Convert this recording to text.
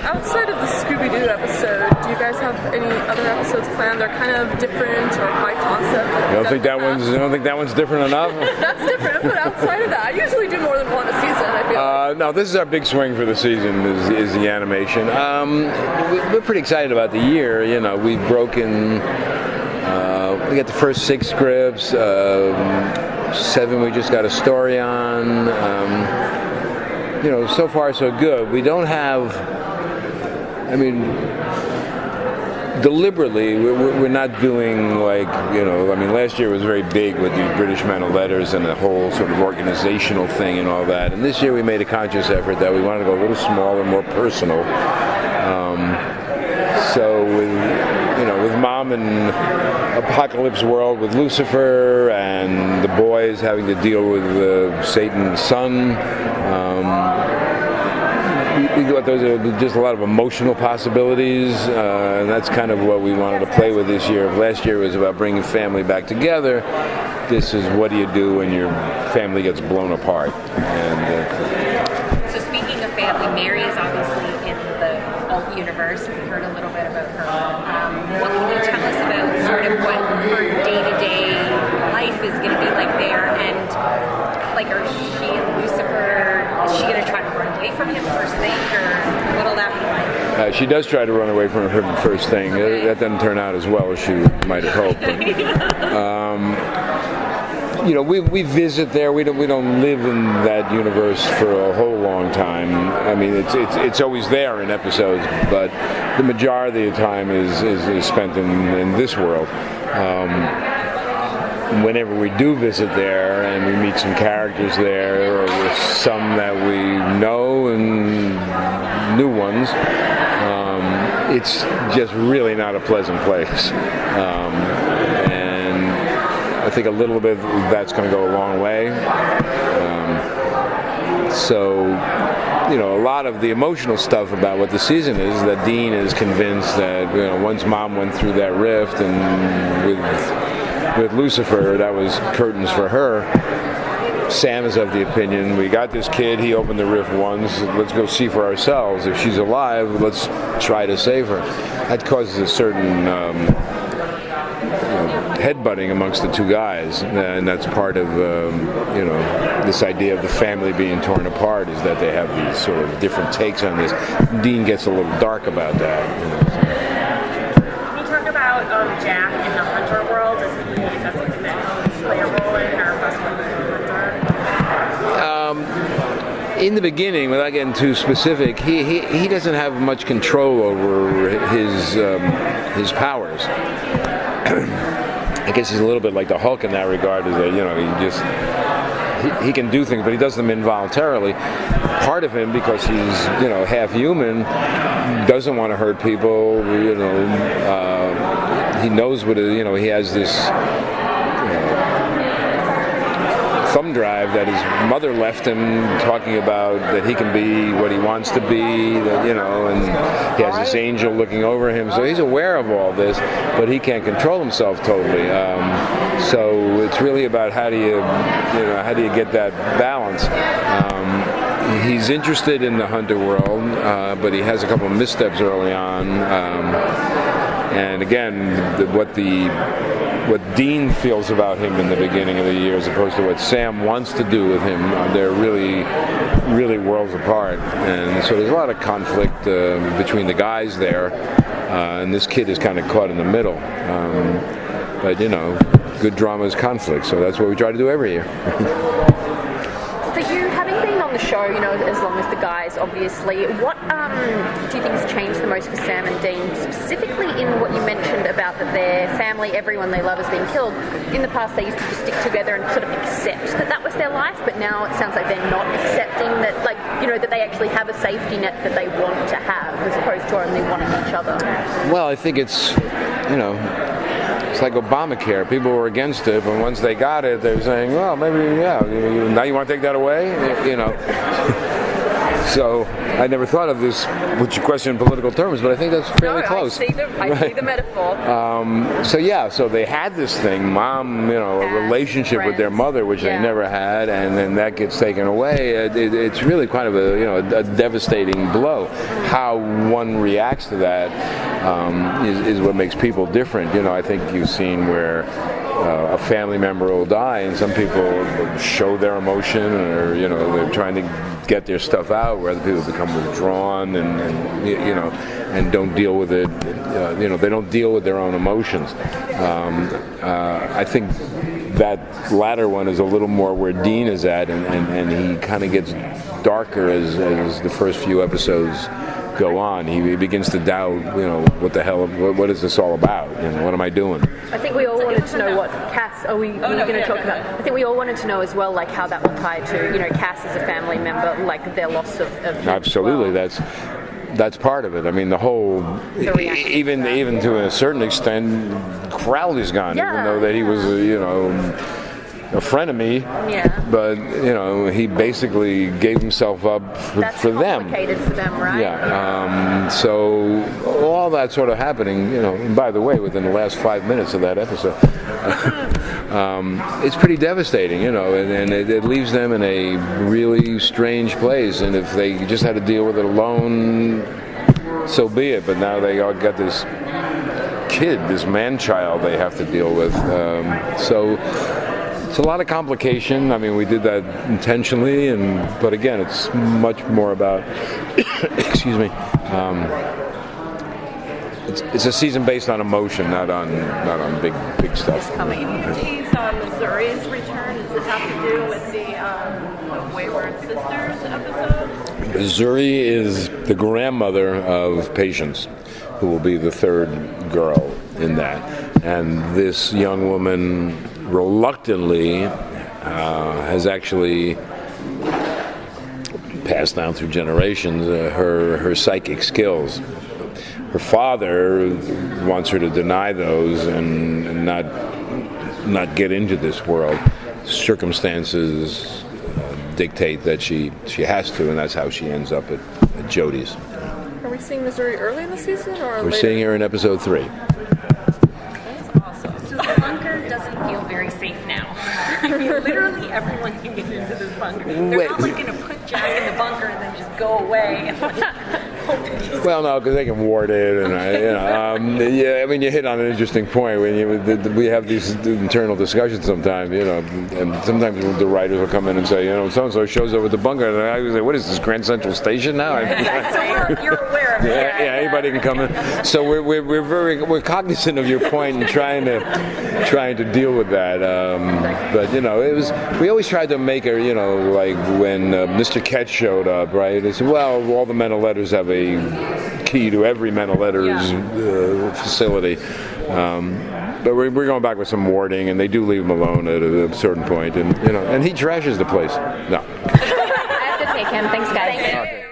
outside of the Scooby-Doo episode, do you guys have any other episodes planned? They're kind of different or high concept. You don't think that one's different enough? That's different, but outside of that, I usually do more than one a season, I feel like. No, this is our big swing for the season, is the animation. We're pretty excited about the year. You know, we've broken, we got the first 6 scripts, 7 we just got a story on. You know, so far so good. We don't have, I mean, deliberately, we're not doing like, you know, I mean, last year was very big with the British Men of Letters and the whole sort of organizational thing and all that. And this year we made a conscious effort that we wanted to go a little smaller, more personal. So with Mom in Apocalypse World with Lucifer and the boys having to deal with Satan's son, we thought those are just a lot of emotional possibilities, and that's kind of what we wanted to play with this year. Last year was about bringing family back together. This is what do you do when your family gets blown apart. And so speaking of family, Mary is obviously in the alt universe. We've heard a little bit about her. What can you tell us about sort of what her day-to-day life is going to be like there, and like, are she and Lucifer, is she going to try to run away from him first thing, or what'll that be like? she does try to run away from her first thing. Okay. That doesn't turn out as well as she might have hoped. But, you know, we visit there. We don't live in that universe for a whole long time. I mean, it's always there in episodes, but the majority of the time is spent in this world. Whenever we do visit there and we meet some characters there, or some that we know and new ones, it's just really not a pleasant place. And I think a little bit of that's going to go a long way. So, you know, a lot of the emotional stuff about what the season is, that Dean is convinced that, you know, once Mom went through that rift and with Lucifer, that was curtains for her. Sam is of the opinion, we got this kid, he opened the rift once, let's go see for ourselves. If she's alive, let's try to save her. That causes a certain headbutting amongst the two guys, and that's part of you know, this idea of the family being torn apart, is that they have these sort of different takes on this. Dean gets a little dark about that. You know. Can you talk about Jack in the Hunter world? Is that something that you play a role in, or must be Hunter? In the beginning, without getting too specific, he doesn't have much control over his powers. I guess he's a little bit like the Hulk in that regard, is that, you know, he can do things, but he does them involuntarily. Part of him, because he's, you know, half human, doesn't want to hurt people. You know, he knows what you know. He has this thumb drive that his mother left him, talking about that he can be what he wants to be, that, you know, and he has this angel looking over him, so he's aware of all this, but he can't control himself totally. So it's really about how do you get that balance. He's interested in the Hunter world, but he has a couple of missteps early on, and again, what Dean feels about him in the beginning of the year as opposed to what Sam wants to do with him, they're really, really worlds apart. And so there's a lot of conflict between the guys there, and this kid is kind of caught in the middle. But, you know, good drama is conflict, so that's what we try to do every year. For you, having been on the show, you know, as long as the guys, obviously, what do you think has changed the most for Sam and Dean, specifically in what you mentioned about that their family, everyone they love has been killed? In the past, they used to just stick together and sort of accept that that was their life, but now it sounds like they're not accepting that, like, you know, that they actually have a safety net that they want to have, as opposed to only wanting each other. Well, I think it's, you know, it's like Obamacare. People were against it, but once they got it, they're saying, well, maybe, yeah, now you want to take that away? You know. So I never thought of this, which you question in political terms, but I think that's fairly close. I see the metaphor. So they had this thing, mom, a relationship with their mother, which they never had, and then that gets taken away. It's really kind of a devastating blow. How one reacts to that is what makes people different. I think you've seen where a family member will die, and some people show their emotion, or they're trying to get their stuff out, where other people become withdrawn and don't deal with it. They don't deal with their own emotions. I think that latter one is a little more where Dean is at, and he kind of gets darker as the first few episodes go on. He begins to doubt, what the hell, what is this all about? What am I doing? I think we all wanted to know what Cass. Are we going to talk about? I think we all wanted to know as well, like how that will tie to, Cass as a family member, like their loss of Absolutely, well. That's part of it. I mean, the whole, even to a certain extent, Crowley's gone, even though that he was, a frenemy. Yeah. But he basically gave himself up for them. Complicated for them, right? Yeah. So all that sort of happening, and by the way, within the last 5 minutes of that episode, it's pretty devastating, and it leaves them in a really strange place. And if they just had to deal with it alone, so be it. But now they all got this kid, this man-child they have to deal with. So it's a lot of complication. I mean, we did that intentionally, but again, it's much more about, excuse me, it's a season based on emotion, not on big stuff. Can you tease Missouri's return? Does it have to do with the Wayward Sisters episode? Missouri is the grandmother of Patience, who will be the third girl in that. And this young woman reluctantly has actually passed down through generations her psychic skills. Her father wants her to deny those and not get into this world. Circumstances dictate that she has to, and that's how she ends up at Jody's. Are we seeing Missouri early in the season, or We're later? seeing her in episode 3. That's awesome. So the bunker doesn't feel very safe now. I mean, literally everyone can get into this bunker. They're not going to put Jack in the bunker and then just go away. Well, no, because they can ward it, and I mean, you hit on an interesting point when we have these internal discussions sometimes, and sometimes the writers will come in and say, so and so shows up at the bunker, and I say, what is this, Grand Central Station now? So you're aware of it. Yeah, anybody can come in. So we're cognizant of your point and trying to deal with that. But we always tried to make her, like when Mr. Ketch showed up, right? It's all the men of letters have a key to every men of letters facility. But we're going back with some warding, and they do leave him alone at a certain point, and he trashes the place. No. I have to take him. Thanks, guys. Okay.